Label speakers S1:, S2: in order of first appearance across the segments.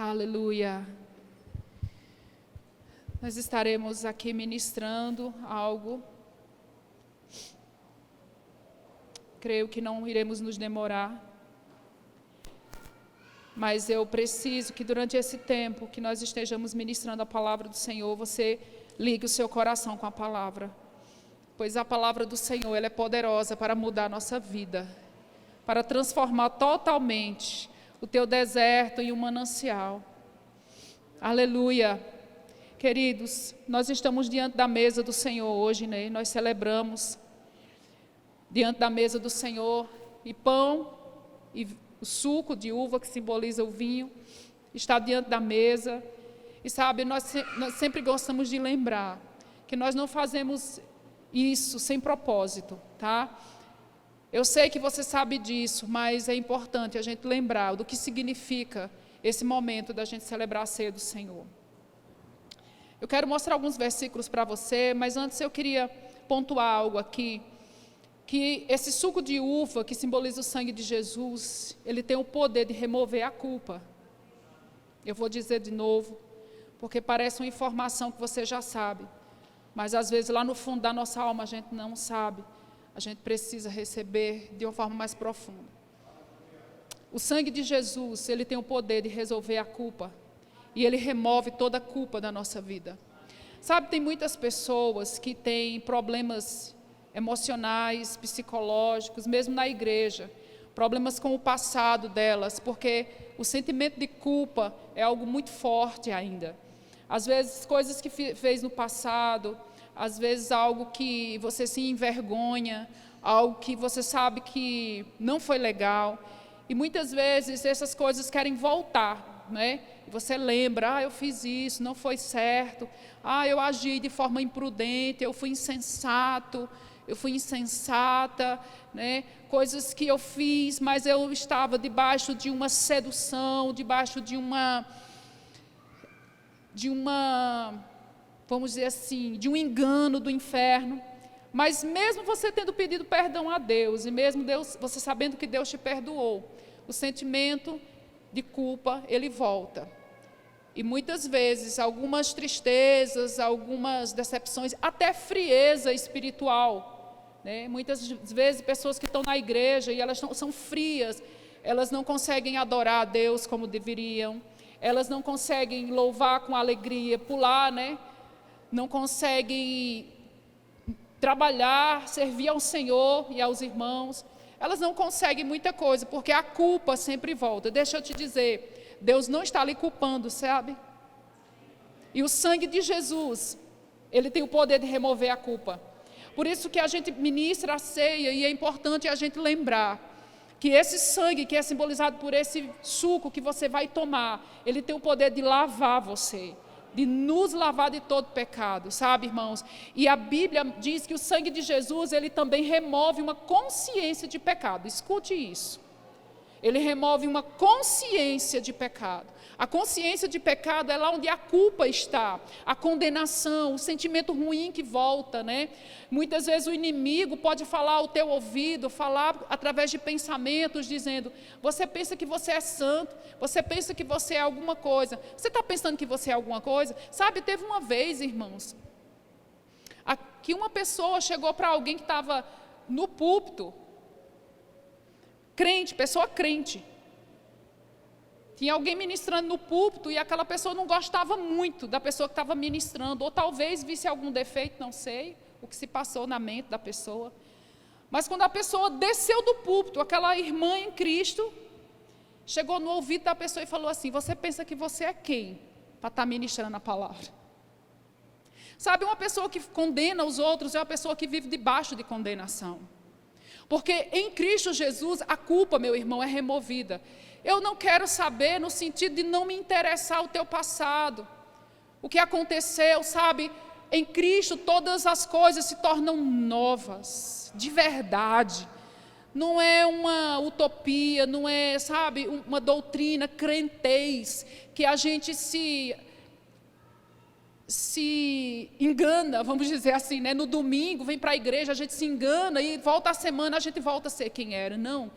S1: Aleluia. Nós estaremos aqui ministrando algo. Creio que não iremos nos demorar. Mas eu preciso que durante esse tempo que nós estejamos ministrando a palavra do Senhor, você ligue o seu coração com a palavra. Pois a palavra do Senhor, ela é poderosa para mudar a nossa vida, para transformar totalmente o teu deserto em um manancial. Aleluia. Queridos, nós estamos diante da mesa do Senhor hoje, né? Nós celebramos diante da mesa do Senhor, e pão e o suco de uva que simboliza o vinho está diante da mesa. E sabe, nós sempre gostamos de lembrar que nós não fazemos isso sem propósito, tá? Eu sei que você sabe disso, mas é importante a gente lembrar do que significa esse momento da gente celebrar a ceia do Senhor. Eu quero mostrar alguns versículos para você, mas antes eu queria pontuar algo aqui, que esse suco de uva que simboliza o sangue de Jesus, ele tem o poder de remover a culpa. Eu vou dizer de novo, porque parece uma informação que você já sabe, mas às vezes lá no fundo da nossa alma a gente não sabe, a gente precisa receber de uma forma mais profunda. O sangue de Jesus, ele tem o poder de resolver a culpa, e ele remove toda a culpa da nossa vida. Sabe, tem muitas pessoas que têm problemas emocionais, psicológicos, mesmo na igreja, problemas com o passado delas, porque o sentimento de culpa é algo muito forte ainda. Às vezes, coisas que fez no passado, às vezes algo que você se envergonha, algo que você sabe que não foi legal, e muitas vezes essas coisas querem voltar, né? Você lembra, eu fiz isso, não foi certo, eu agi de forma imprudente, eu fui insensato, eu fui insensata, né? Coisas que eu fiz, mas eu estava debaixo de uma sedução, debaixo de uma, vamos dizer assim, de um engano do inferno. Mas mesmo você tendo pedido perdão a Deus, e mesmo Deus, você sabendo que Deus te perdoou, o sentimento de culpa, ele volta. E muitas vezes, algumas tristezas, algumas decepções, até frieza espiritual, né? Muitas vezes, pessoas que estão na igreja e elas são frias, elas não conseguem adorar a Deus como deveriam, elas não conseguem louvar com alegria, pular, né? Não conseguem trabalhar, servir ao Senhor e aos irmãos. Elas não conseguem muita coisa, porque a culpa sempre volta. Deixa eu te dizer, Deus não está lhe culpando, sabe? E o sangue de Jesus, ele tem o poder de remover a culpa. Por isso que a gente ministra a ceia, e é importante a gente lembrar que esse sangue que é simbolizado por esse suco que você vai tomar, ele tem o poder de lavar você, de nos lavar de todo pecado, sabe, irmãos? E a Bíblia diz que o sangue de Jesus, ele também remove uma consciência de pecado. Escute isso. Ele remove uma consciência de pecado. A consciência de pecado é lá onde a culpa está, a condenação, o sentimento ruim que volta, né? Muitas vezes o inimigo pode falar ao teu ouvido, falar através de pensamentos, dizendo, você pensa que você é santo, você pensa que você é alguma coisa. Você está pensando que você é alguma coisa? Sabe, teve uma vez, irmãos, que uma pessoa chegou para alguém que estava no púlpito, crente, pessoa crente. Tinha alguém ministrando no púlpito e aquela pessoa não gostava muito da pessoa que estava ministrando, ou talvez visse algum defeito, não sei o que se passou na mente da pessoa. Mas quando a pessoa desceu do púlpito, aquela irmã em Cristo, chegou no ouvido da pessoa e falou assim, você pensa que você é quem para estar ministrando a palavra? Sabe, uma pessoa que condena os outros é uma pessoa que vive debaixo de condenação. Porque em Cristo Jesus, a culpa, meu irmão, é removida. Eu não quero saber no sentido de não me interessar o teu passado. O que aconteceu, sabe? Em Cristo todas as coisas se tornam novas, de verdade. Não é uma utopia, não é, sabe, uma doutrina crentez, que a gente se engana, vamos dizer assim, né? No domingo vem para a igreja, a gente se engana e volta a semana, a gente volta a ser quem era. Não,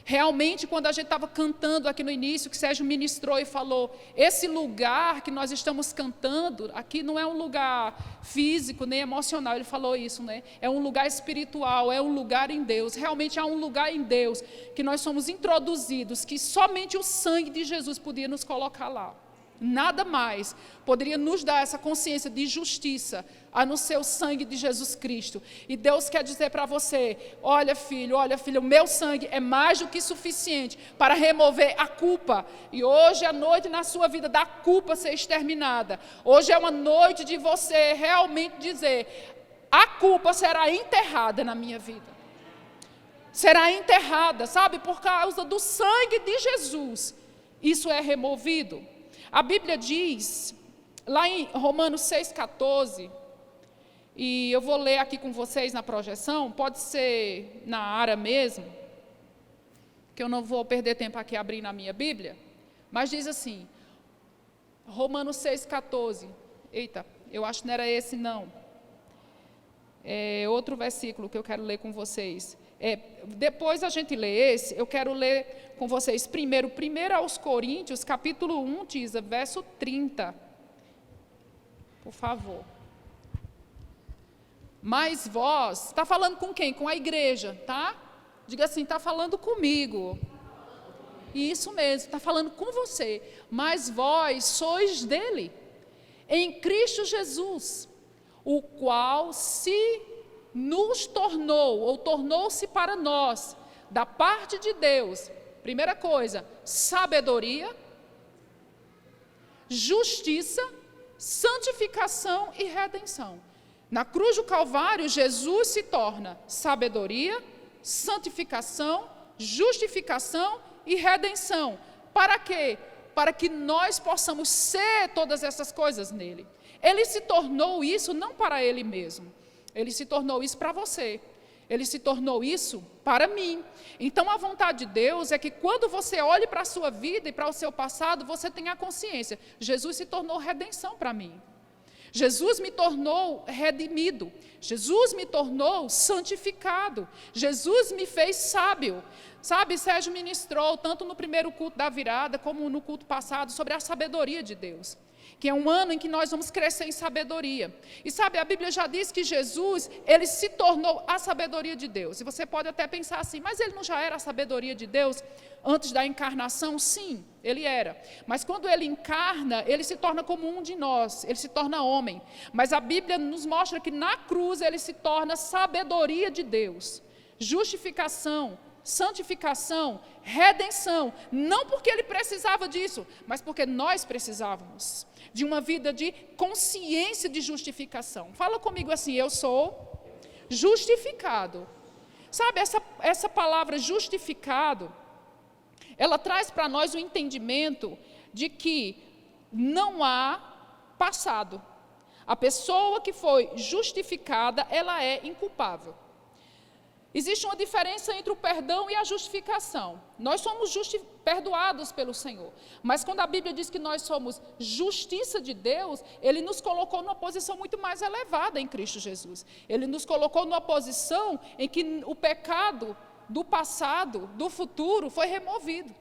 S1: Realmente, quando a gente estava cantando aqui no início, que Sérgio ministrou e falou, esse lugar que nós estamos cantando, aqui não é um lugar físico nem emocional, ele falou isso, né? É um lugar espiritual, é um lugar em Deus. Realmente há um lugar em Deus que nós somos introduzidos, que somente o sangue de Jesus podia nos colocar lá. Nada mais poderia nos dar essa consciência de justiça, a não ser o sangue de Jesus Cristo. E Deus quer dizer para você, olha filho, o meu sangue é mais do que suficiente para remover a culpa. E hoje é a noite na sua vida da culpa ser exterminada. Hoje é uma noite de você realmente dizer, a culpa será enterrada na minha vida. Será enterrada, sabe, por causa do sangue de Jesus. Isso é removido. A Bíblia diz, lá em Romanos 6,14, e eu vou ler aqui com vocês na projeção, pode ser na área mesmo, que eu não vou perder tempo aqui abrindo a minha Bíblia, mas diz assim, Romanos 6,14, eita, eu acho que não era esse não, é outro versículo que eu quero ler com vocês. Depois a gente lê esse, eu quero ler com vocês primeiro aos Coríntios, capítulo 1, diz, verso 30. Por favor. Mas vós, está falando com quem? Com a igreja, tá? Diga assim, está falando comigo. Isso mesmo, está falando com você. Mas vós sois dele, em Cristo Jesus, o qual se nos tornou, ou tornou-se para nós, da parte de Deus, primeira coisa, sabedoria, justiça, santificação e redenção. Na cruz do Calvário, Jesus se torna sabedoria, santificação, justificação e redenção. Para quê? Para que nós possamos ser todas essas coisas nele. Ele se tornou isso não para ele mesmo. Ele se tornou isso para você. Ele se tornou isso para mim. Então, a vontade de Deus é que quando você olhe para a sua vida e para o seu passado, você tenha a consciência. Jesus se tornou redenção para mim. Jesus me tornou redimido. Jesus me tornou santificado. Jesus me fez sábio. Sabe, Sérgio ministrou, tanto no primeiro culto da virada, como no culto passado, sobre a sabedoria de Deus. Que é um ano em que nós vamos crescer em sabedoria. E sabe, a Bíblia já diz que Jesus, ele se tornou a sabedoria de Deus. E você pode até pensar assim, mas ele não já era a sabedoria de Deus antes da encarnação? Sim, ele era. Mas quando ele encarna, ele se torna como um de nós, ele se torna homem. Mas a Bíblia nos mostra que na cruz ele se torna sabedoria de Deus. Justificação, santificação, redenção, não porque ele precisava disso, mas porque nós precisávamos de uma vida de consciência de justificação. Fala comigo assim, eu sou justificado. Sabe, essa palavra justificado, ela traz para nós o entendimento de que não há passado. A pessoa que foi justificada, ela é inculpável. Existe uma diferença entre o perdão e a justificação. Nós somos perdoados pelo Senhor. Mas quando a Bíblia diz que nós somos justiça de Deus, Ele nos colocou numa posição muito mais elevada em Cristo Jesus. Ele nos colocou numa posição em que o pecado do passado, do futuro, foi removido.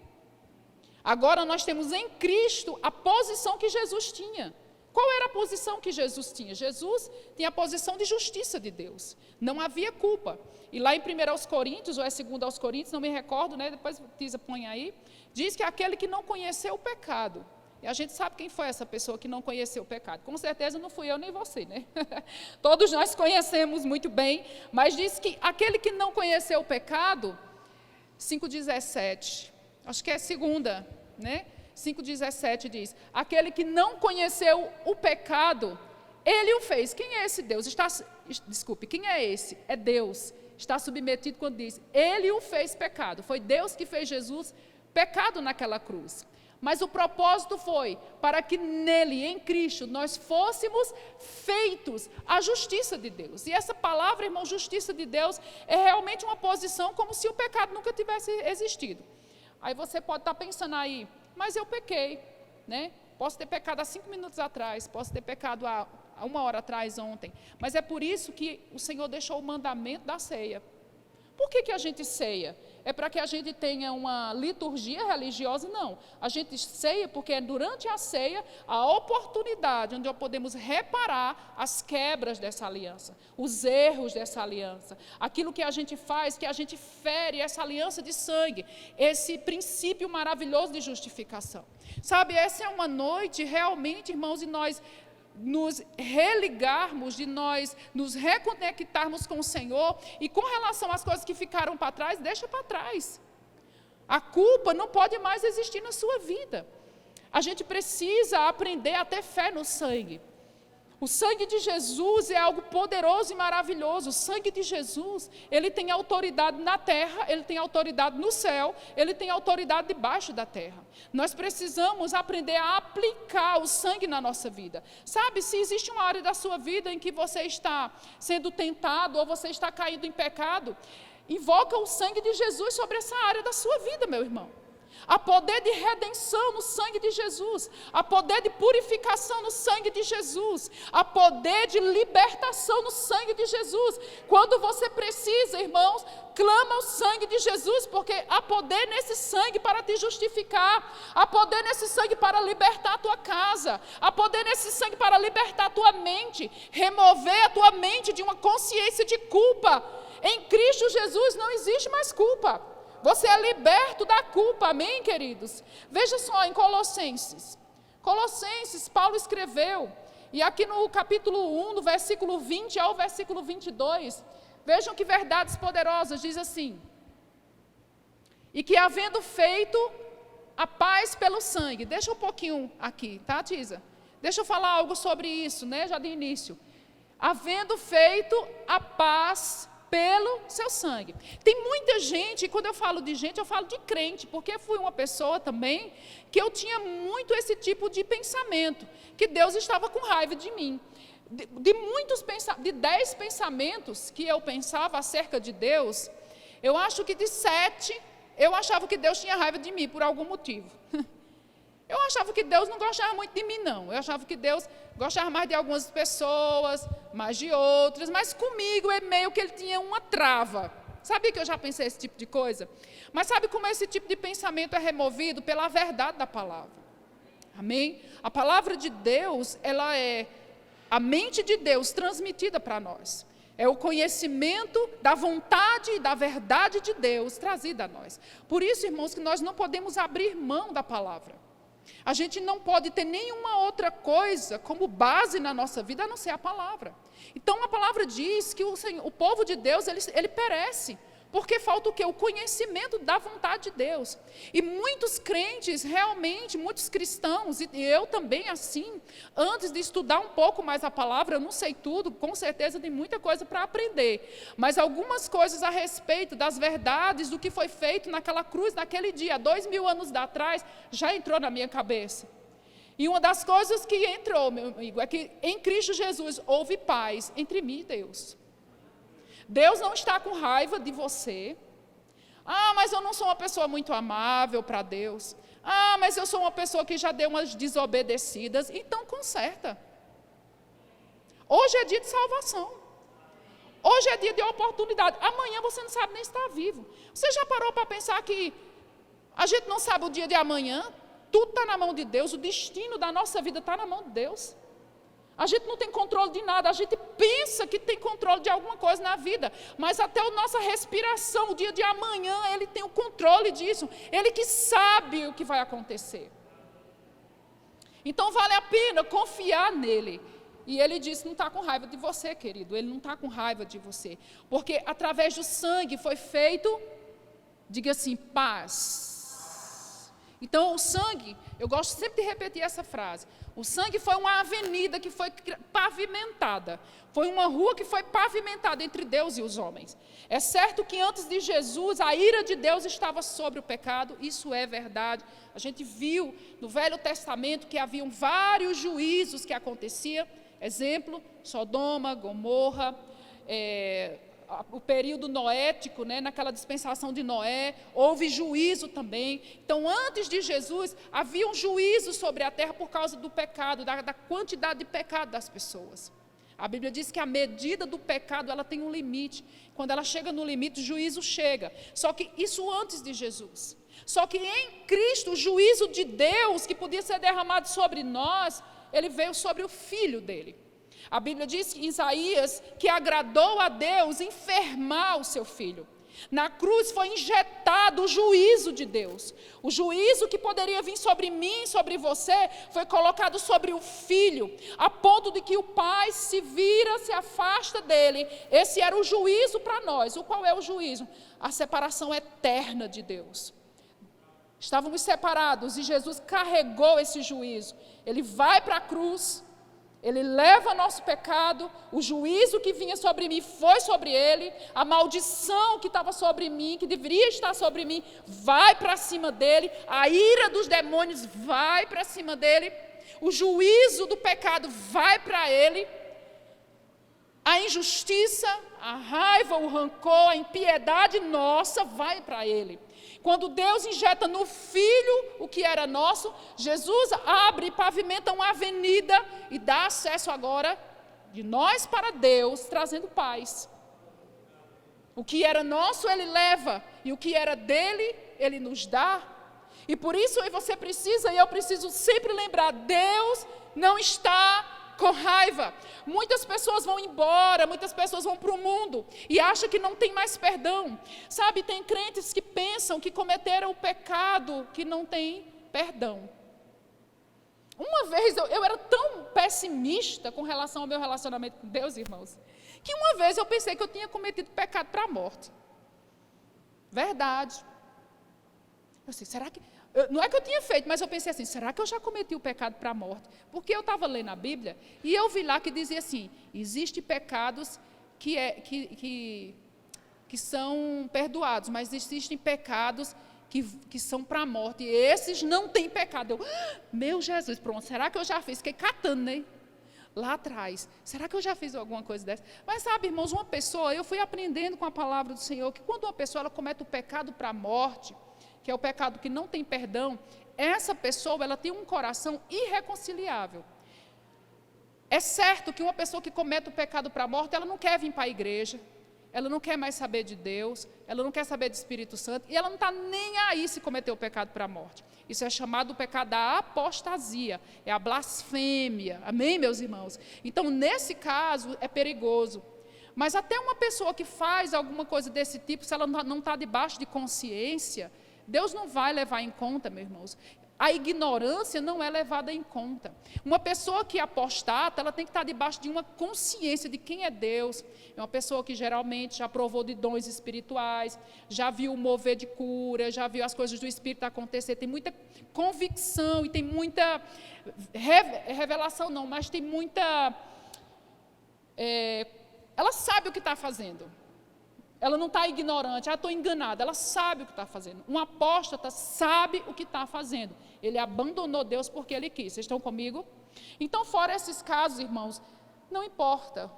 S1: Agora nós temos em Cristo a posição que Jesus tinha. Qual era a posição que Jesus tinha? Jesus tinha a posição de justiça de Deus. Não havia culpa. E lá em 1 Coríntios, ou é 2 Coríntios, não me recordo, né? Depois Tisa põe aí, diz que aquele que não conheceu o pecado. E a gente sabe quem foi essa pessoa que não conheceu o pecado. Com certeza não fui eu nem você, né? Todos nós conhecemos muito bem, mas diz que aquele que não conheceu o pecado, 5,17, acho que é segunda, né? 5,17 diz, aquele que não conheceu o pecado, ele o fez. Quem é esse Deus? Quem é esse? É Deus. Está submetido quando diz, ele o fez pecado. Foi Deus que fez Jesus pecado naquela cruz. Mas o propósito foi para que nele, em Cristo, nós fôssemos feitos a justiça de Deus. E essa palavra, irmão, justiça de Deus, é realmente uma posição como se o pecado nunca tivesse existido. Aí você pode estar pensando aí, mas eu pequei, né? Posso ter pecado há 5 minutos atrás, posso ter pecado há 1 hora atrás, ontem. Mas é por isso que o Senhor deixou o mandamento da ceia. Por que a gente ceia? É para que a gente tenha uma liturgia religiosa? Não. A gente ceia porque é durante a ceia a oportunidade onde podemos reparar as quebras dessa aliança, os erros dessa aliança, aquilo que a gente faz, que a gente fere essa aliança de sangue, esse princípio maravilhoso de justificação. Sabe, essa é uma noite realmente, irmãos, e nós nos religarmos, de nós nos reconectarmos com o Senhor, e com relação às coisas que ficaram para trás, deixa para trás. A culpa não pode mais existir na sua vida. A gente precisa aprender a ter fé no sangue. O sangue de Jesus é algo poderoso e maravilhoso. O sangue de Jesus, ele tem autoridade na terra, ele tem autoridade no céu, ele tem autoridade debaixo da terra. Nós precisamos aprender a aplicar o sangue na nossa vida. Sabe, se existe uma área da sua vida em que você está sendo tentado ou você está caído em pecado, invoca o sangue de Jesus sobre essa área da sua vida, meu irmão. Há poder de redenção no sangue de Jesus, há poder de purificação no sangue de Jesus, há poder de libertação no sangue de Jesus. Quando você precisa, irmãos, clama o sangue de Jesus, porque há poder nesse sangue para te justificar, há poder nesse sangue para libertar a tua casa, há poder nesse sangue para libertar a tua mente, remover a tua mente de uma consciência de culpa. Em Cristo Jesus não existe mais culpa. Você é liberto da culpa, amém, queridos? Veja só, em Colossenses, Paulo escreveu, e aqui no capítulo 1, do versículo 20 ao versículo 22, vejam que verdades poderosas, diz assim: e que havendo feito a paz pelo sangue, deixa um pouquinho aqui, tá, Tisa? Deixa eu falar algo sobre isso, né, já de início. Havendo feito a paz pelo seu sangue. Tem muita gente, e quando eu falo de gente, eu falo de crente, porque fui uma pessoa também que eu tinha muito esse tipo de pensamento, que Deus estava com raiva de mim. De 10 pensamentos que eu pensava acerca de Deus, eu acho que de 7, eu achava que Deus tinha raiva de mim por algum motivo. Eu achava que Deus não gostava muito de mim, não. Eu achava que Deus gostava mais de algumas pessoas, mais de outras, mas comigo é meio que ele tinha uma trava. Sabia que eu já pensei esse tipo de coisa? Mas sabe como esse tipo de pensamento é removido? Pela verdade da palavra. Amém? A palavra de Deus, ela é a mente de Deus transmitida para nós. É o conhecimento da vontade e da verdade de Deus trazida a nós. Por isso, irmãos, que nós não podemos abrir mão da palavra. A gente não pode ter nenhuma outra coisa como base na nossa vida a não ser a palavra. Então a palavra diz que o povo de Deus, ele perece, porque falta o quê? O conhecimento da vontade de Deus. E muitos crentes, realmente, muitos cristãos, e eu também assim, antes de estudar um pouco mais a palavra, eu não sei tudo, com certeza tem muita coisa para aprender, mas algumas coisas a respeito das verdades, do que foi feito naquela cruz, naquele dia, 2000 anos atrás, já entrou na minha cabeça. E uma das coisas que entrou, meu amigo, é que em Cristo Jesus houve paz entre mim e Deus. Deus não está com raiva de você. Ah, mas eu não sou uma pessoa muito amável para Deus. Ah, mas eu sou uma pessoa que já deu umas desobedecidas. Então conserta. Hoje é dia de salvação. Hoje é dia de oportunidade. Amanhã você não sabe nem se está vivo. Você já parou para pensar que a gente não sabe o dia de amanhã? Tudo está na mão de Deus. O destino da nossa vida está na mão de Deus. A gente não tem controle de nada, a gente pensa que tem controle de alguma coisa na vida, mas até a nossa respiração, o dia de amanhã, ele tem o controle disso, ele que sabe o que vai acontecer. Então vale a pena confiar nele. E ele disse, não está com raiva de você, querido, ele não está com raiva de você, porque através do sangue foi feito, diga assim, paz. Então o sangue, eu gosto sempre de repetir essa frase, o sangue foi uma avenida que foi pavimentada, foi uma rua que foi pavimentada entre Deus e os homens. É certo que antes de Jesus, a ira de Deus estava sobre o pecado, isso é verdade. A gente viu no Velho Testamento que haviam vários juízos que aconteciam, exemplo, Sodoma, Gomorra, o período noético, né, naquela dispensação de Noé, houve juízo também. Então, antes de Jesus, havia um juízo sobre a terra por causa do pecado, da quantidade de pecado das pessoas. A Bíblia diz que a medida do pecado, ela tem um limite. Quando ela chega no limite, o juízo chega. Só que isso antes de Jesus. Só que em Cristo, o juízo de Deus, que podia ser derramado sobre nós, ele veio sobre o Filho dele. A Bíblia diz em Isaías que agradou a Deus enfermar o seu Filho. Na cruz foi injetado o juízo de Deus. O juízo que poderia vir sobre mim, sobre você, foi colocado sobre o Filho, a ponto de que o Pai se vira, se afasta dele. Esse era o juízo para nós. O qual é o juízo? A separação eterna de Deus. Estávamos separados e Jesus carregou esse juízo. Ele vai para a cruz, ele leva nosso pecado, o juízo que vinha sobre mim foi sobre ele, a maldição que estava sobre mim, que deveria estar sobre mim, vai para cima dele, a ira dos demônios vai para cima dele, o juízo do pecado vai para ele, a injustiça, a raiva, o rancor, a impiedade nossa vai para ele. Quando Deus injeta no Filho o que era nosso, Jesus abre e pavimenta uma avenida e dá acesso agora de nós para Deus, trazendo paz. O que era nosso, Ele leva, e o que era dele, Ele nos dá. E por isso você precisa, e eu preciso sempre lembrar, Deus não está com raiva. Muitas pessoas vão embora, muitas pessoas vão para o mundo e acham que não tem mais perdão. Sabe, tem crentes que pensam que cometeram o pecado, que não tem perdão. Uma vez eu era tão pessimista com relação ao meu relacionamento com Deus, irmãos, que uma vez eu pensei que eu tinha cometido pecado para a morte. Verdade. Eu sei, será que... Não é que eu tinha feito, mas eu pensei assim, será que eu já cometi o pecado para a morte? Porque eu estava lendo a Bíblia e eu vi lá que dizia assim, existem pecados que são perdoados, mas existem pecados que são para a morte, e esses não têm pecado. Eu, meu Jesus, pronto, será que eu já fiz? Fiquei catando, né? Lá atrás, será que eu já fiz alguma coisa dessa? Mas sabe, irmãos, uma pessoa, eu fui aprendendo com a palavra do Senhor, que quando uma pessoa ela comete o pecado para a morte, que é o pecado que não tem perdão, essa pessoa ela tem um coração irreconciliável. É certo que uma pessoa que comete o pecado para a morte, ela não quer vir para a igreja, ela não quer mais saber de Deus, ela não quer saber do Espírito Santo, e ela não está nem aí se cometer o pecado para a morte. Isso é chamado o pecado da apostasia, é a blasfêmia, amém, meus irmãos? Então, nesse caso, é perigoso. Mas até uma pessoa que faz alguma coisa desse tipo, se ela não está debaixo de consciência, Deus não vai levar em conta, meus irmãos. A ignorância não é levada em conta. Uma pessoa que apostata, ela tem que estar debaixo de uma consciência de quem é Deus. É uma pessoa que geralmente já provou de dons espirituais, já viu o mover de cura, já viu as coisas do Espírito acontecer, tem muita convicção e tem muita revelação, não, mas tem muita... ela sabe o que está fazendo. Ela não está ignorante, estou enganada, ela sabe o que está fazendo. Um apóstata sabe o que está fazendo. Ele abandonou Deus porque ele quis. Vocês estão comigo? Então, fora esses casos, irmãos, não importa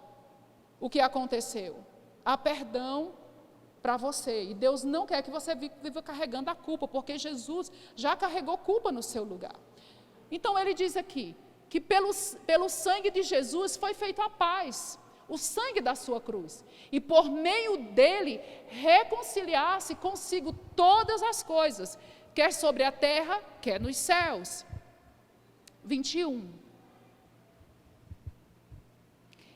S1: o que aconteceu. Há perdão para você. E Deus não quer que você viva carregando a culpa, porque Jesus já carregou culpa no seu lugar. Então, ele diz aqui que pelo sangue de Jesus foi feita a paz. O sangue da sua cruz, e por meio dele reconciliar-se consigo todas as coisas, quer sobre a terra, quer nos céus. 21.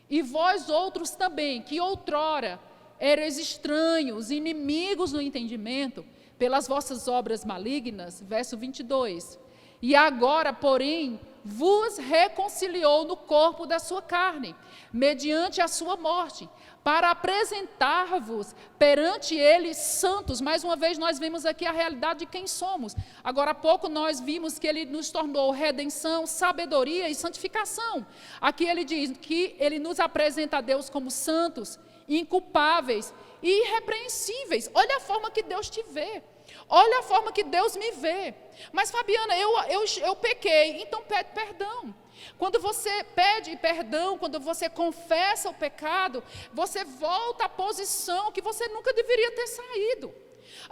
S1: E vós outros também, que outrora erais estranhos, inimigos no entendimento, pelas vossas obras malignas, verso 22. E agora, porém, vos reconciliou no corpo da sua carne, mediante a sua morte, para apresentar-vos perante ele santos. Mais uma vez nós vemos aqui a realidade de quem somos. Agora há pouco nós vimos que ele nos tornou redenção, sabedoria e santificação. Aqui ele diz que ele nos apresenta a Deus como santos, inculpáveis e irrepreensíveis. Olha a forma que Deus te vê. Olha a forma que Deus me vê. Mas, Fabiana, eu pequei, então pede perdão. Quando você pede perdão, quando você confessa o pecado, você volta à posição que você nunca deveria ter saído.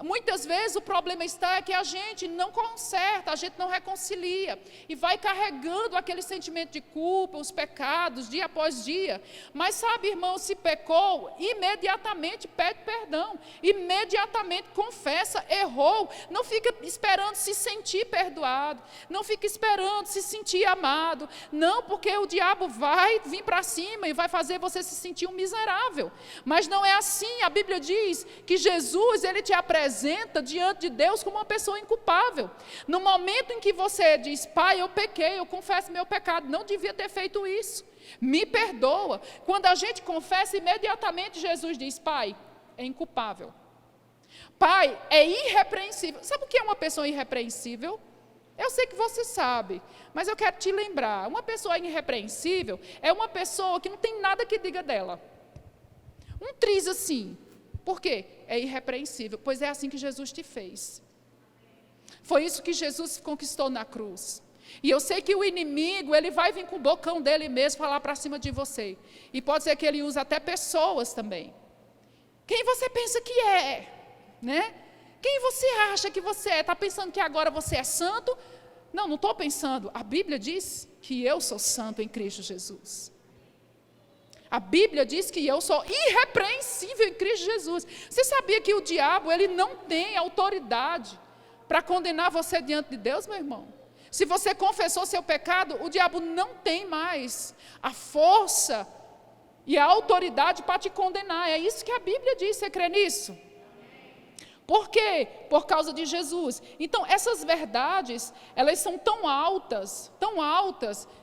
S1: Muitas vezes o problema está que a gente não conserta, a gente não reconcilia e vai carregando aquele sentimento de culpa, os pecados, dia após dia. Mas sabe, irmão, se pecou, imediatamente pede perdão, imediatamente confessa, errou, não fica esperando se sentir perdoado, não fica esperando se sentir amado, não, porque o diabo vai vir para cima e vai fazer você se sentir um miserável. Mas não é assim. A Bíblia diz que Jesus, ele te apresenta diante de Deus como uma pessoa inculpável. No momento em que você diz, pai, eu pequei, eu confesso meu pecado, não devia ter feito isso, me perdoa. Quando a gente confessa, imediatamente Jesus diz, pai, é inculpável. Pai, é irrepreensível. Sabe o que é uma pessoa irrepreensível? Eu sei que você sabe, mas eu quero te lembrar, uma pessoa irrepreensível é uma pessoa que não tem nada que diga dela. Um triz assim, por quê? É irrepreensível, pois é assim que Jesus te fez. Foi isso que Jesus conquistou na cruz. E eu sei que o inimigo, ele vai vir com o bocão dele mesmo falar para cima de você. E pode ser que ele use até pessoas também. Quem você pensa que é? Né? Quem você acha que você é? Está pensando que agora você é santo? Não, não estou pensando. A Bíblia diz que eu sou santo em Cristo Jesus. A Bíblia diz que eu sou irrepreensível em Cristo Jesus. Você sabia que o diabo, ele não tem autoridade para condenar você diante de Deus, meu irmão? Se você confessou seu pecado, o diabo não tem mais a força e a autoridade para te condenar. É isso que a Bíblia diz. Você crê nisso? Por quê? Por causa de Jesus. Então, essas verdades, elas são tão altas,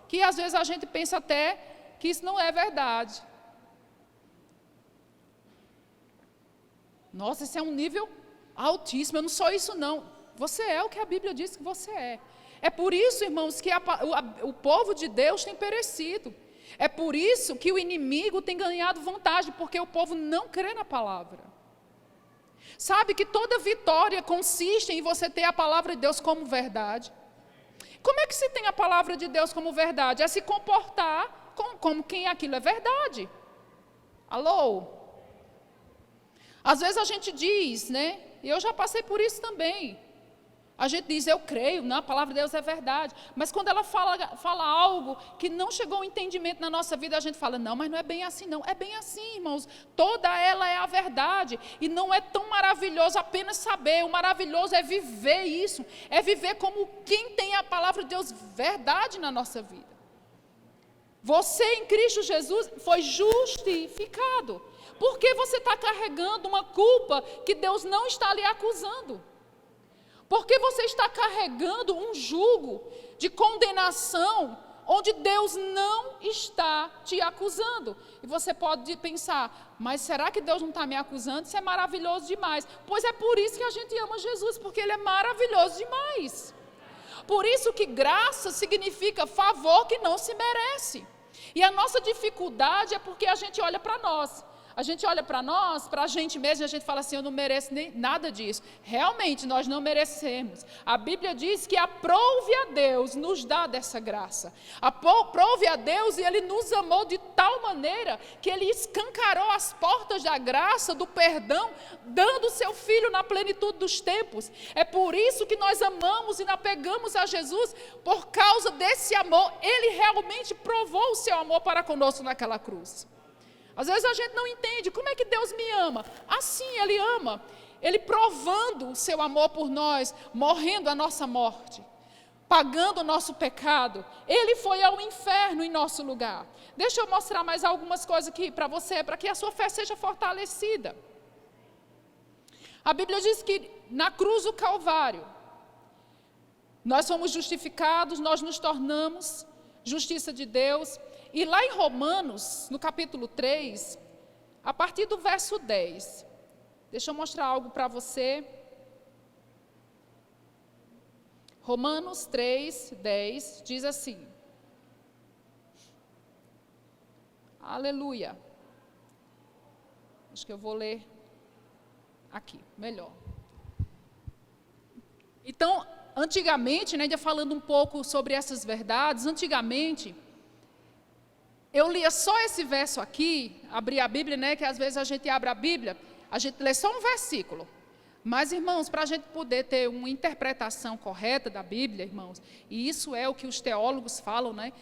S1: que às vezes a gente pensa até que isso não é verdade. Nossa, esse é um nível altíssimo, eu não sou isso não. Você é o que a Bíblia diz que você é. É por isso, irmãos, que o povo de Deus tem perecido. É por isso que o inimigo tem ganhado vantagem, porque o povo não crê na palavra. Sabe que toda vitória consiste em você ter a palavra de Deus como verdade. Como é que se tem a palavra de Deus como verdade? É se comportar como quem aquilo é verdade. Alô? Às vezes a gente diz, né? E eu já passei por isso também. A gente diz, eu creio, não, a palavra de Deus é verdade. Mas quando ela fala algo que não chegou ao entendimento na nossa vida, a gente fala, não, mas não é bem assim não. É bem assim, irmãos. Toda ela é a verdade. E não é tão maravilhoso apenas saber. O maravilhoso é viver isso. É viver como quem tem a palavra de Deus verdade na nossa vida. Você em Cristo Jesus foi justificado. Porque você está carregando uma culpa que Deus não está lhe acusando. Porque você está carregando um jugo de condenação, onde Deus não está te acusando. E você pode pensar, mas será que Deus não está me acusando? Isso é maravilhoso demais. Pois é por isso que a gente ama Jesus, porque Ele é maravilhoso demais. Por isso que graça significa favor que não se merece. E a nossa dificuldade é porque a gente olha para nós. A gente olha para nós, para a gente mesmo, e a gente fala assim, eu não mereço nem nada disso. Realmente, nós não merecemos. A Bíblia diz que aprove a Deus nos dá dessa graça. Aprove a Deus e Ele nos amou de tal maneira que Ele escancarou as portas da graça, do perdão, dando o seu Filho na plenitude dos tempos. É por isso que nós amamos e nos apegamos a Jesus, por causa desse amor. Ele realmente provou o seu amor para conosco naquela cruz. Às vezes a gente não entende, como é que Deus me ama? Assim Ele ama, Ele provando o seu amor por nós, morrendo a nossa morte, pagando o nosso pecado. Ele foi ao inferno em nosso lugar. Deixa eu mostrar mais algumas coisas aqui para você, para que a sua fé seja fortalecida. A Bíblia diz que na cruz do Calvário, nós somos justificados, nós nos tornamos justiça de Deus. E lá em Romanos, no capítulo 3, a partir do verso 10, deixa eu mostrar algo para você. Romanos 3, 10, diz assim. Aleluia. Acho que eu vou ler aqui, melhor. Então, antigamente, né, ainda falando um pouco sobre essas verdades, antigamente, eu lia só esse verso aqui, abri a Bíblia, né, que às vezes a gente abre a Bíblia, a gente lê só um versículo. Mas, irmãos, para a gente poder ter uma interpretação correta da Bíblia, irmãos, e isso é o que os teólogos falam, né?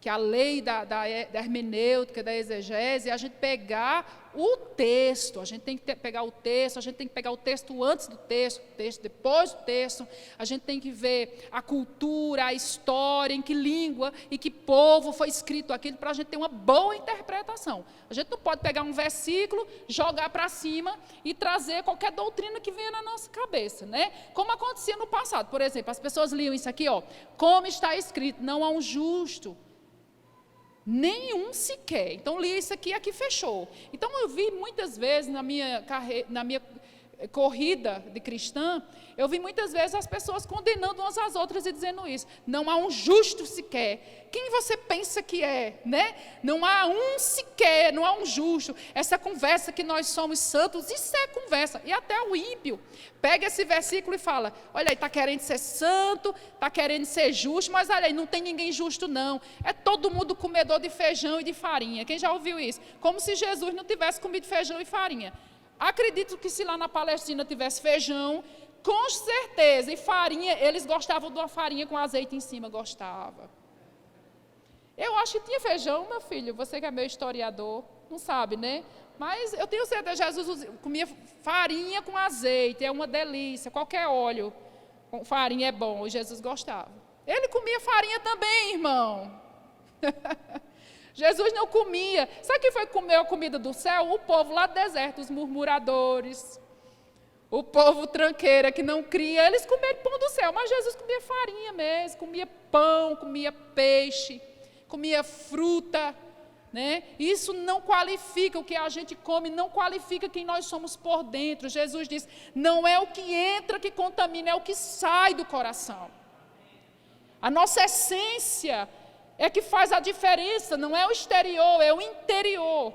S1: Que a lei da hermenêutica, da exegese, é a gente pegar o texto, a gente tem que pegar o texto, a gente tem que pegar o texto antes do texto, o texto depois do texto, a gente tem que ver a cultura, a história, em que língua e que povo foi escrito aquilo, para a gente ter uma boa interpretação. A gente não pode pegar um versículo, jogar para cima e trazer qualquer doutrina que venha na nossa cabeça, né? Como acontecia no passado. Por exemplo, as pessoas liam isso aqui, ó, como está escrito, não há um justo, nenhum sequer. Então, li isso aqui fechou. Então, eu vi muitas vezes na minha corrida de cristã, eu vi muitas vezes as pessoas condenando umas às outras e dizendo isso. Não há um justo sequer. Quem você pensa que é, né? Não há um sequer, não há um justo. Essa conversa que nós somos santos, isso é conversa. E até o ímpio pega esse versículo e fala, olha aí, está querendo ser santo, está querendo ser justo, mas olha aí, não tem ninguém justo não. É todo mundo comedor de feijão e de farinha. Quem já ouviu isso? Como se Jesus não tivesse comido feijão e farinha. Acredito que se lá na Palestina tivesse feijão, com certeza, e farinha, eles gostavam de uma farinha com azeite em cima, gostava. Eu acho que tinha feijão, meu filho, você que é meu historiador, não sabe, né? Mas eu tenho certeza, Jesus comia farinha com azeite, é uma delícia, qualquer óleo com farinha é bom, e Jesus gostava. Ele comia farinha também, irmão. Jesus não comia. Sabe quem foi que comeu a comida do céu? O povo lá do deserto, os murmuradores, o povo tranqueira que não cria, eles comeram pão do céu, mas Jesus comia farinha mesmo, comia pão, comia peixe, comia fruta, né? Isso não qualifica o que a gente come, não qualifica quem nós somos por dentro. Jesus diz, não é o que entra que contamina, é o que sai do coração. A nossa essência é que faz a diferença, não é o exterior, é o interior.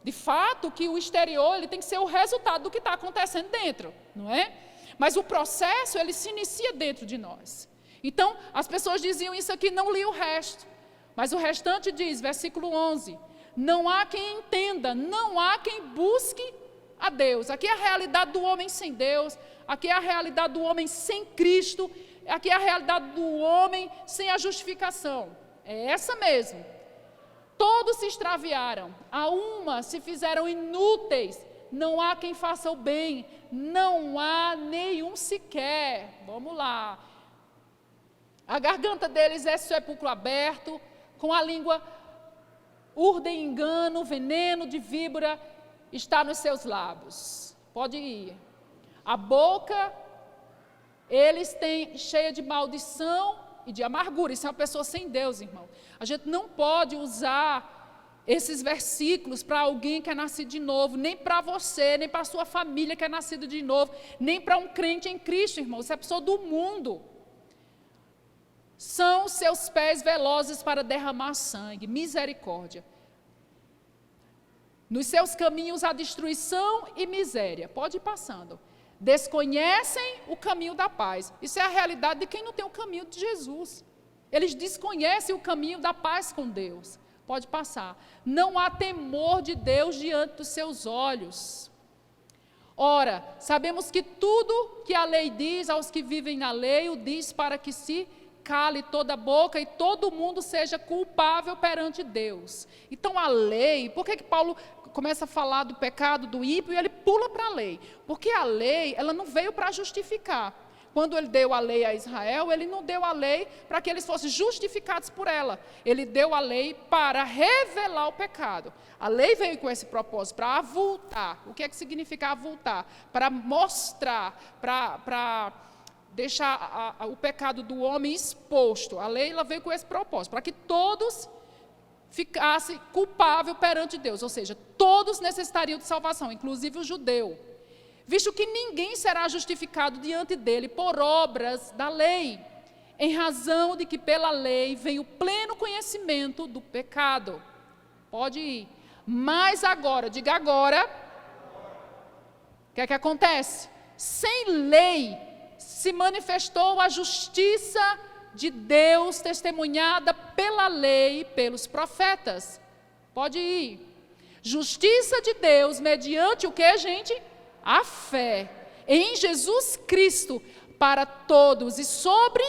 S1: De fato, que o exterior ele tem que ser o resultado do que está acontecendo dentro, não é? Mas o processo, ele se inicia dentro de nós. Então, as pessoas diziam isso aqui, não li o resto. Mas o restante diz, versículo 11, não há quem entenda, não há quem busque a Deus. Aqui é a realidade do homem sem Deus, aqui é a realidade do homem sem Cristo, aqui é a realidade do homem sem a justificação. É essa mesmo. Todos se extraviaram, a uma se fizeram inúteis, não há quem faça o bem, não há nenhum sequer. Vamos lá. A garganta deles é sepulcro aberto, com a língua urdem engano, veneno de víbora está nos seus lábios. Pode ir. A boca eles têm cheia de maldição e de amargura. Isso é uma pessoa sem Deus, irmão. A gente não pode usar esses versículos para alguém que é nascido de novo, nem para você, nem para a sua família que é nascido de novo, nem para um crente em Cristo, irmão. Isso é pessoa do mundo. São seus pés velozes para derramar sangue, misericórdia. Nos seus caminhos há destruição e miséria. Pode ir passando. Desconhecem o caminho da paz. Isso é a realidade de quem não tem o caminho de Jesus. Eles desconhecem o caminho da paz com Deus. Pode passar. Não há temor de Deus diante dos seus olhos. Ora, sabemos que tudo que a lei diz aos que vivem na lei, o diz para que se cale toda a boca e todo mundo seja culpável perante Deus. Então a lei, por que Paulo começa a falar do pecado do ímpio e ele pula para a lei? Porque a lei, ela não veio para justificar. Quando ele deu a lei a Israel, ele não deu a lei para que eles fossem justificados por ela. Ele deu a lei para revelar o pecado. A lei veio com esse propósito, para avultar. O que é que significa avultar? Para mostrar, para deixar o pecado do homem exposto. A lei ela veio com esse propósito, para que todos ficassem culpáveis perante Deus. Ou seja, todos necessitariam de salvação, inclusive o judeu. Visto que ninguém será justificado diante dele por obras da lei, em razão de que pela lei vem o pleno conhecimento do pecado. Pode ir. Mas agora, diga agora, o que é que acontece? Sem lei se manifestou a justiça de Deus testemunhada pela lei e pelos profetas. Pode ir. Justiça de Deus mediante o que, gente? A fé em Jesus Cristo para todos e sobre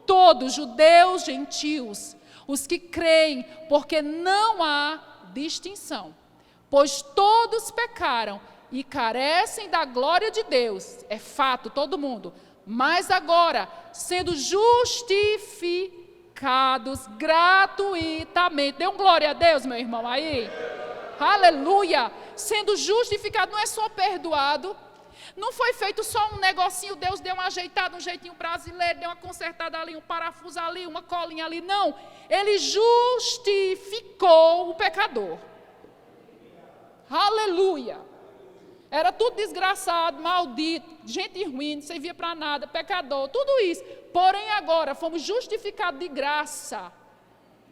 S1: todos, judeus, gentios, os que creem, porque não há distinção, pois todos pecaram e carecem da glória de Deus, é fato, todo mundo, mas agora, sendo justificados gratuitamente, dê um glória a Deus, meu irmão, aí, aleluia, sendo justificado, não é só perdoado, não foi feito só um negocinho, Deus deu uma ajeitada, um jeitinho brasileiro, deu uma consertada ali, um parafuso ali, uma colinha ali, não, Ele justificou o pecador, aleluia, era tudo desgraçado, maldito, gente ruim, não servia para nada, pecador, tudo isso, porém agora fomos justificados de graça,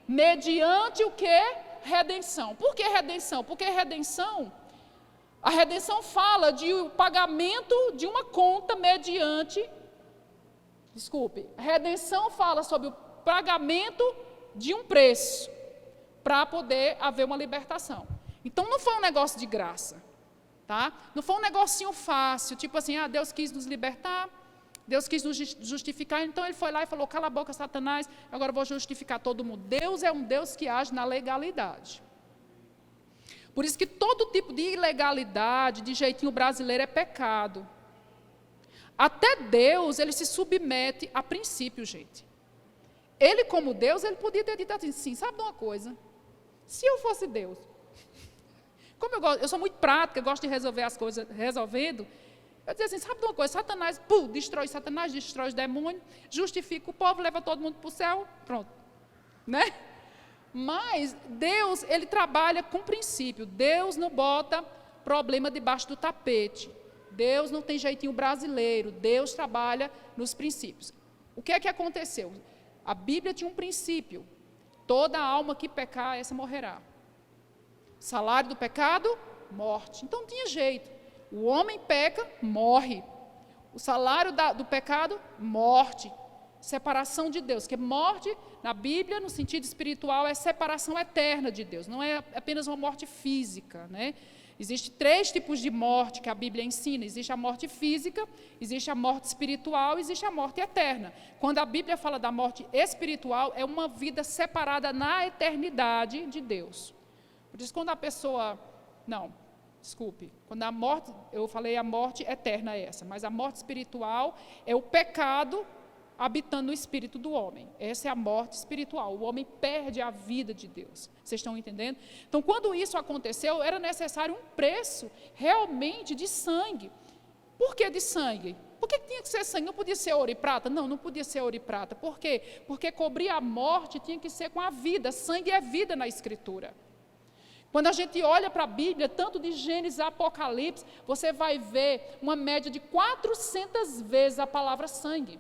S1: mediante o que? Redenção. Por que redenção? Porque redenção, a redenção fala de o pagamento de uma conta mediante, redenção fala sobre o pagamento de um preço, para poder haver uma libertação. Então não foi um negócio de graça, tá? Não foi um negocinho fácil, tipo assim, Deus quis nos libertar, Deus quis nos justificar, então Ele foi lá e falou, cala a boca, Satanás, agora eu vou justificar todo mundo. Deus é um Deus que age na legalidade. Por isso que todo tipo de ilegalidade, de jeitinho brasileiro, é pecado. Até Deus, Ele se submete a princípios, gente. Ele, como Deus, Ele podia ter dito assim, sabe de uma coisa? Se eu fosse Deus, como eu sou muito prática, gosto de resolver as coisas resolvendo, eu dizia assim, sabe de uma coisa? Satanás, destrói Satanás, destrói os demônios, justifica o povo, leva todo mundo para o céu, pronto. Né? Mas Deus, Ele trabalha com princípio. Deus não bota problema debaixo do tapete. Deus não tem jeitinho brasileiro. Deus trabalha nos princípios. O que é que aconteceu? A Bíblia tinha um princípio. Toda alma que pecar, essa morrerá. Salário do pecado, morte. Então não tinha jeito. O homem peca, morre. O salário do pecado, morte. Separação de Deus, que morte, na Bíblia, no sentido espiritual, é separação eterna de Deus, não é apenas uma morte física, né? Existem 3 tipos de morte que a Bíblia ensina, existe a morte física, existe a morte espiritual, existe a morte eterna. Quando a Bíblia fala da morte espiritual, é uma vida separada na eternidade de Deus. Por isso, quando a pessoa, quando a morte, eu falei a morte eterna é essa, mas a morte espiritual é o pecado habitando no espírito do homem. Essa é a morte espiritual. O homem perde a vida de Deus. Vocês estão entendendo? Então, quando isso aconteceu, era necessário um preço realmente de sangue. Por que de sangue? Por que tinha que ser sangue? Não podia ser ouro e prata? Não podia ser ouro e prata. Por quê? Porque cobrir a morte tinha que ser com a vida. Sangue é vida na Escritura. Quando a gente olha para a Bíblia, tanto de Gênesis a Apocalipse, você vai ver uma média de 400 vezes a palavra sangue.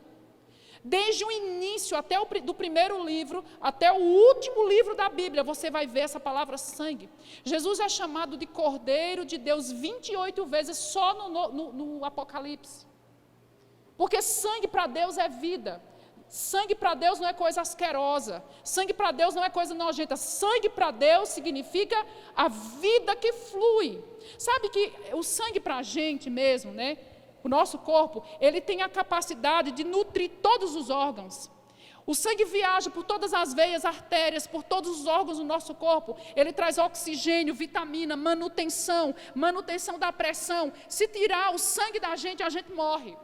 S1: Desde o início, do primeiro livro, até o último livro da Bíblia, você vai ver essa palavra sangue. Jesus é chamado de Cordeiro de Deus 28 vezes só no Apocalipse. Porque sangue para Deus é vida. Sangue para Deus não é coisa asquerosa. Sangue para Deus não é coisa nojenta. Sangue para Deus significa a vida que flui. Sabe que o sangue para a gente mesmo, né? O nosso corpo, ele tem a capacidade de nutrir todos os órgãos. O sangue viaja por todas as veias, artérias, por todos os órgãos do nosso corpo. Ele traz oxigênio, vitamina, manutenção da pressão. Se tirar o sangue da gente, a gente morre.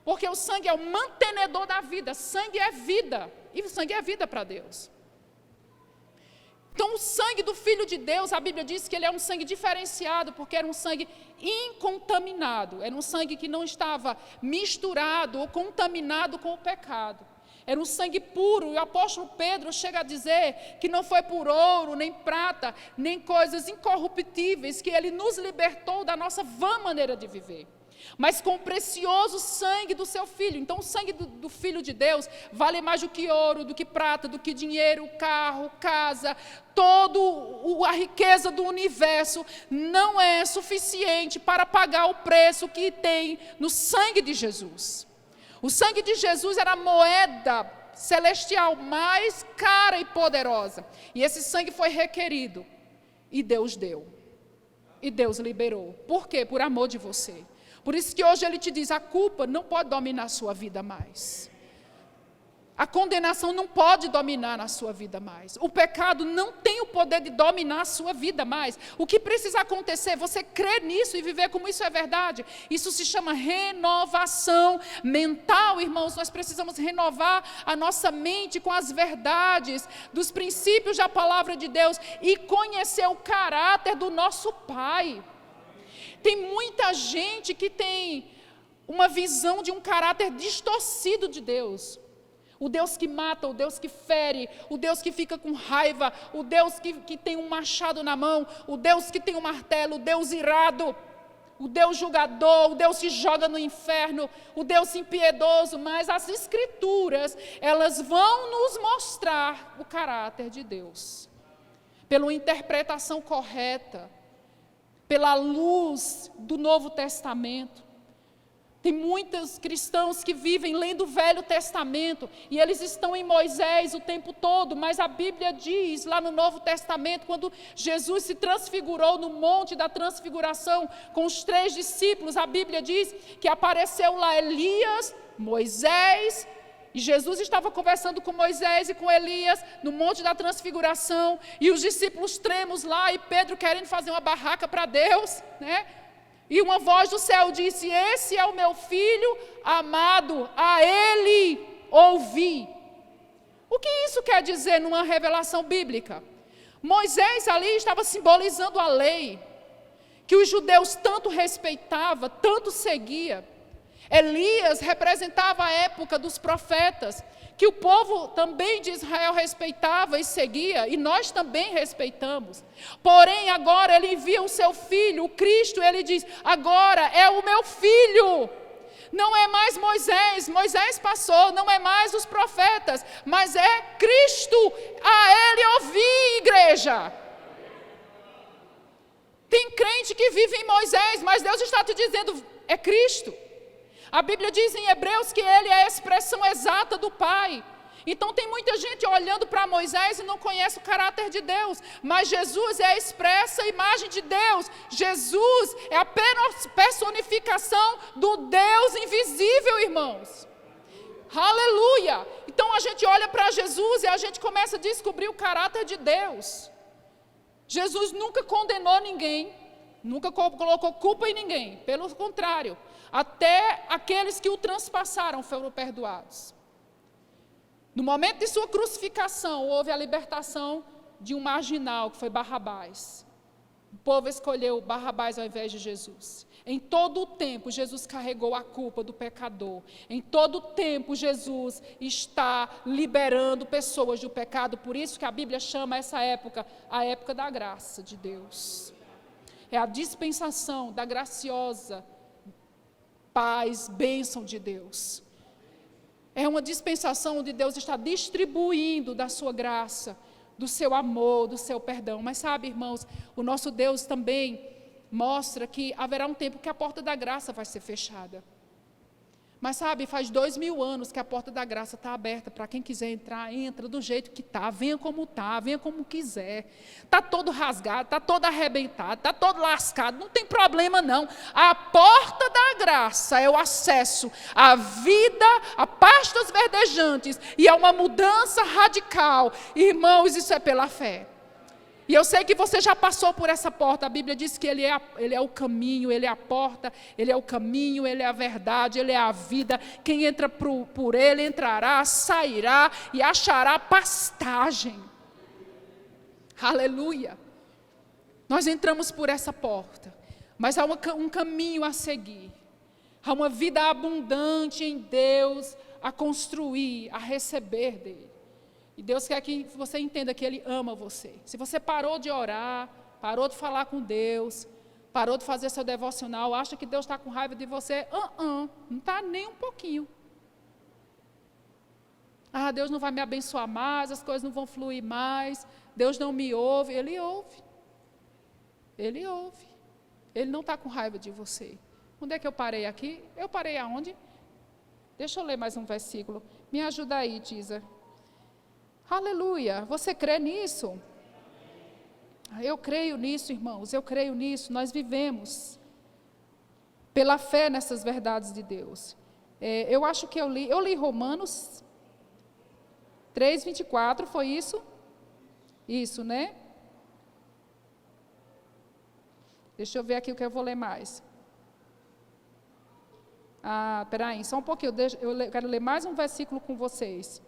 S1: Porque o sangue é o mantenedor da vida. Sangue é vida. E sangue é vida para Deus. Então, o sangue do Filho de Deus, a Bíblia diz que ele é um sangue diferenciado, porque era um sangue incontaminado, era um sangue que não estava misturado ou contaminado com o pecado. Era um sangue puro, e o apóstolo Pedro chega a dizer que não foi por ouro, nem prata, nem coisas incorruptíveis que ele nos libertou da nossa vã maneira de viver, mas com o precioso sangue do seu Filho. Então o sangue do Filho de Deus vale mais do que ouro, do que prata, do que dinheiro, carro, casa, toda a riqueza do universo não é suficiente para pagar o preço que tem no sangue de Jesus. O sangue de Jesus era a moeda celestial mais cara e poderosa, e esse sangue foi requerido, e Deus deu, e Deus liberou. Por quê? Por amor de você. Por isso que hoje ele te diz, a culpa não pode dominar a sua vida mais. A condenação não pode dominar na sua vida mais. O pecado não tem o poder de dominar a sua vida mais. O que precisa acontecer? Você crer nisso e viver como isso é verdade. Isso se chama renovação mental, irmãos. Nós precisamos renovar a nossa mente com as verdades dos princípios da palavra de Deus e conhecer o caráter do nosso Pai. Tem muita gente que tem uma visão de um caráter distorcido de Deus. O Deus que mata, o Deus que fere, o Deus que fica com raiva, o Deus que tem um machado na mão, o Deus que tem um martelo, o Deus irado, o Deus julgador, o Deus que joga no inferno, o Deus impiedoso. Mas as Escrituras, elas vão nos mostrar o caráter de Deus, pela interpretação correta, pela luz do Novo Testamento. Tem muitos cristãos que vivem lendo o Velho Testamento e eles estão em Moisés o tempo todo, mas a Bíblia diz lá no Novo Testamento, quando Jesus se transfigurou no Monte da Transfiguração com os 3 discípulos, a Bíblia diz que apareceu lá Elias, Moisés, e Jesus estava conversando com Moisés e com Elias no Monte da Transfiguração, e os discípulos tremos lá, e Pedro querendo fazer uma barraca para Deus, né? E uma voz do céu disse, esse é o meu filho amado, a ele ouvi. O que isso quer dizer numa revelação bíblica? Moisés ali estava simbolizando a lei, que os judeus tanto respeitavam, tanto seguiam. Elias representava a época dos profetas, que o povo também de Israel respeitava e seguia, e nós também respeitamos. Porém, agora ele envia o seu filho, o Cristo, ele diz, agora é o meu filho. Não é mais Moisés, Moisés passou, não é mais os profetas, mas é Cristo, a ele ouvi, igreja. Tem crente que vive em Moisés, mas Deus está te dizendo, é Cristo. A Bíblia diz em Hebreus que ele é a expressão exata do Pai. Então tem muita gente olhando para Moisés e não conhece o caráter de Deus. Mas Jesus é a expressa imagem de Deus. Jesus é a personificação do Deus invisível, irmãos. Aleluia! Então a gente olha para Jesus e a gente começa a descobrir o caráter de Deus. Jesus nunca condenou ninguém, nunca colocou culpa em ninguém. Pelo contrário, até aqueles que o transpassaram foram perdoados. No momento de sua crucificação, houve a libertação de um marginal, que foi Barrabás. O povo escolheu Barrabás ao invés de Jesus. Em todo o tempo, Jesus carregou a culpa do pecador. Em todo o tempo, Jesus está liberando pessoas do pecado. Por isso que a Bíblia chama essa época a época da graça de Deus. É a dispensação da graciosa paz, bênção de Deus. É uma dispensação onde Deus está distribuindo da sua graça, do seu amor, do seu perdão. Mas sabe, irmãos, o nosso Deus também mostra que haverá um tempo que a porta da graça vai ser fechada. Mas sabe, faz 2000 anos que a porta da graça está aberta para quem quiser entrar, entra do jeito que está, venha como quiser. Está todo rasgado, está todo arrebentado, está todo lascado, não tem problema não. A porta da graça é o acesso à vida, a pastos verdejantes e a uma mudança radical. Irmãos, isso é pela fé. E eu sei que você já passou por essa porta. A Bíblia diz que Ele é o caminho, Ele é a porta, Ele é o caminho, Ele é a verdade, Ele é a vida. Quem entra por Ele entrará, sairá e achará pastagem. Aleluia. Nós entramos por essa porta, mas há um caminho a seguir. Há uma vida abundante em Deus a construir, a receber dEle. E Deus quer que você entenda que Ele ama você. Se você parou de orar, parou de falar com Deus, parou de fazer seu devocional, acha que Deus está com raiva de você, não está nem um pouquinho. Deus não vai me abençoar mais, as coisas não vão fluir mais, Deus não me ouve. Ele ouve. Ele ouve. Ele não está com raiva de você. Onde é que eu parei aqui? Eu parei aonde? Deixa eu ler mais um versículo. Me ajuda aí, Tisa. Aleluia, você crê nisso? Eu creio nisso, irmãos, eu creio nisso, nós vivemos pela fé nessas verdades de Deus. Eu acho que eu li Romanos 3:24, foi isso? Isso, né? Deixa eu ver aqui o que eu vou ler mais. Peraí, só um pouquinho, eu quero ler mais um versículo com vocês.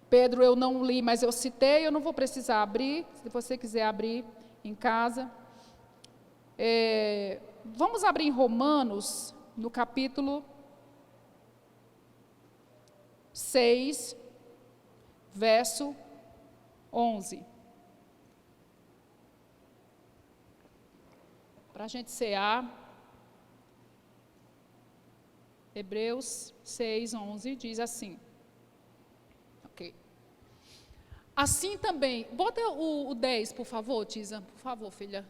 S1: Pedro eu não li, mas eu citei, eu não vou precisar abrir, se você quiser abrir em casa. Vamos abrir em Romanos, no capítulo 6, verso 11. Para a gente cear, Hebreus 6, 11, diz assim. Ok. Assim também, bota o 10, por favor, Tisa, por favor, filha.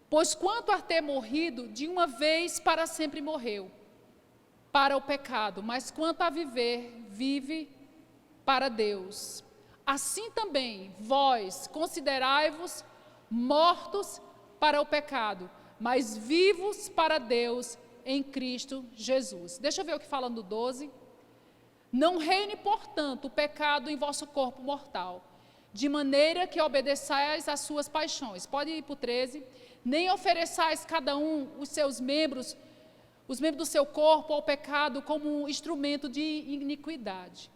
S1: Pois quanto a ter morrido, de uma vez para sempre morreu, para o pecado, mas quanto a viver, vive para Deus. Assim também, vós, considerai-vos mortos para o pecado, mas vivos para Deus em Cristo Jesus. Deixa eu ver o que fala no 12. Não reine, portanto, o pecado em vosso corpo mortal, de maneira que obedeçais às suas paixões. Pode ir para o 13. Nem ofereçais cada um os seus membros, os membros do seu corpo ao pecado como um instrumento de iniquidade,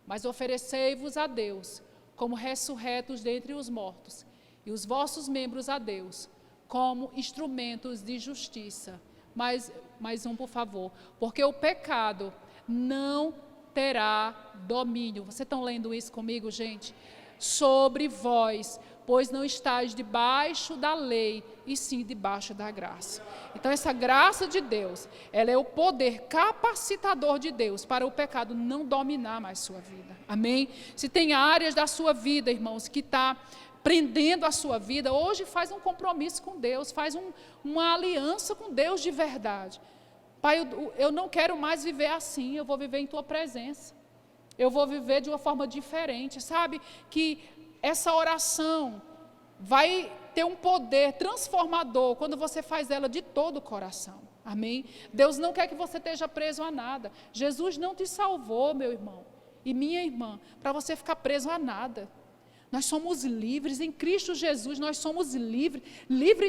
S1: mas oferecei-vos a Deus como ressurretos dentre os mortos, e os vossos membros a Deus como instrumentos de justiça. Mais um, por favor. Porque o pecado não terá domínio. Vocês estão lendo isso comigo, gente? Sobre vós, pois não estáis debaixo da lei, e sim debaixo da graça. Então, essa graça de Deus, ela é o poder capacitador de Deus para o pecado não dominar mais sua vida. Amém? Se tem áreas da sua vida, irmãos, que está prendendo a sua vida, hoje faz um compromisso com Deus, faz uma aliança com Deus de verdade. Pai, eu não quero mais viver assim, eu vou viver em Tua presença. Eu vou viver de uma forma diferente, sabe? Que essa oração vai ter um poder transformador quando você faz ela de todo o coração. Amém? Deus não quer que você esteja preso a nada. Jesus não te salvou, meu irmão e minha irmã, para você ficar preso a nada. Nós somos livres, em Cristo Jesus nós somos livres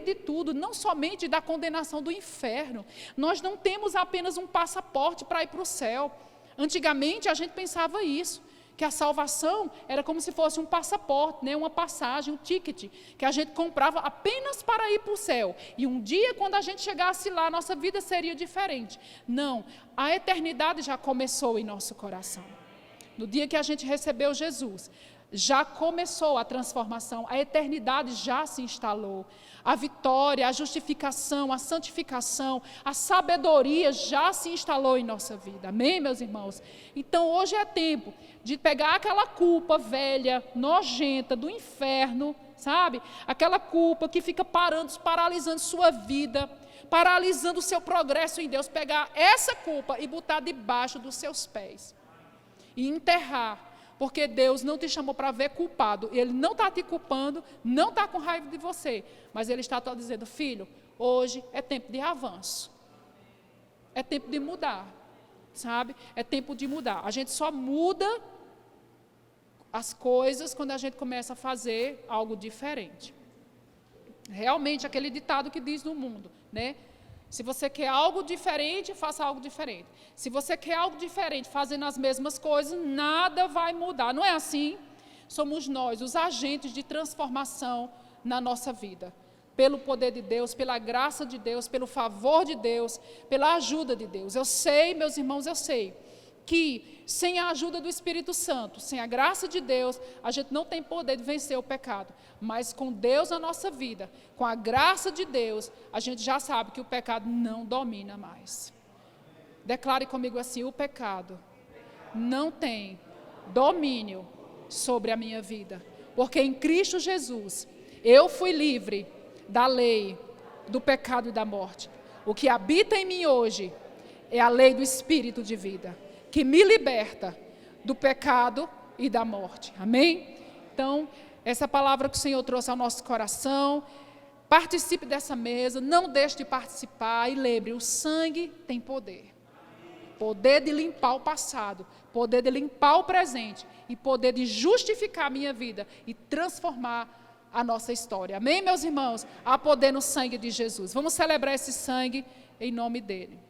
S1: de tudo, não somente da condenação do inferno. Nós não temos apenas um passaporte para ir para o céu. Antigamente a gente pensava isso, que a salvação era como se fosse um passaporte, né, uma passagem, um ticket, que a gente comprava apenas para ir para o céu. E um dia, quando a gente chegasse lá, nossa vida seria diferente. Não, a eternidade já começou em nosso coração. No dia que a gente recebeu Jesus, já começou a transformação, a eternidade já se instalou. A vitória, a justificação, a santificação, a sabedoria já se instalou em nossa vida. Amém, meus irmãos? Então, hoje é tempo de pegar aquela culpa velha, nojenta do inferno, sabe? Aquela culpa que fica paralisando sua vida, paralisando o seu progresso em Deus. Pegar essa culpa e botar debaixo dos seus pés. E enterrar. Porque Deus não te chamou para ver culpado. Ele não está te culpando, não está com raiva de você. Mas Ele está dizendo, filho, hoje é tempo de avanço. É tempo de mudar, sabe? É tempo de mudar. A gente só muda as coisas quando a gente começa a fazer algo diferente. Realmente, aquele ditado que diz no mundo, né? Se você quer algo diferente, faça algo diferente. Se você quer algo diferente, fazendo as mesmas coisas, nada vai mudar. Não é assim? Somos nós, os agentes de transformação na nossa vida. Pelo poder de Deus, pela graça de Deus, pelo favor de Deus, pela ajuda de Deus. Eu sei, meus irmãos, eu sei que sem a ajuda do Espírito Santo, sem a graça de Deus, a gente não tem poder de vencer o pecado. Mas com Deus na nossa vida, com a graça de Deus, a gente já sabe que o pecado não domina mais. Declare comigo assim, o pecado não tem domínio sobre a minha vida. Porque em Cristo Jesus, eu fui livre da lei, do pecado e da morte. O que habita em mim hoje é a lei do Espírito de vida, que me liberta do pecado e da morte. Amém? Então, essa palavra que o Senhor trouxe ao nosso coração, Participe dessa mesa, não deixe de participar e lembre, o sangue tem poder. Poder de limpar o passado, poder de limpar o presente e poder de justificar a minha vida e transformar a nossa história. Amém, meus irmãos? Há poder no sangue de Jesus. Vamos celebrar esse sangue em nome dele.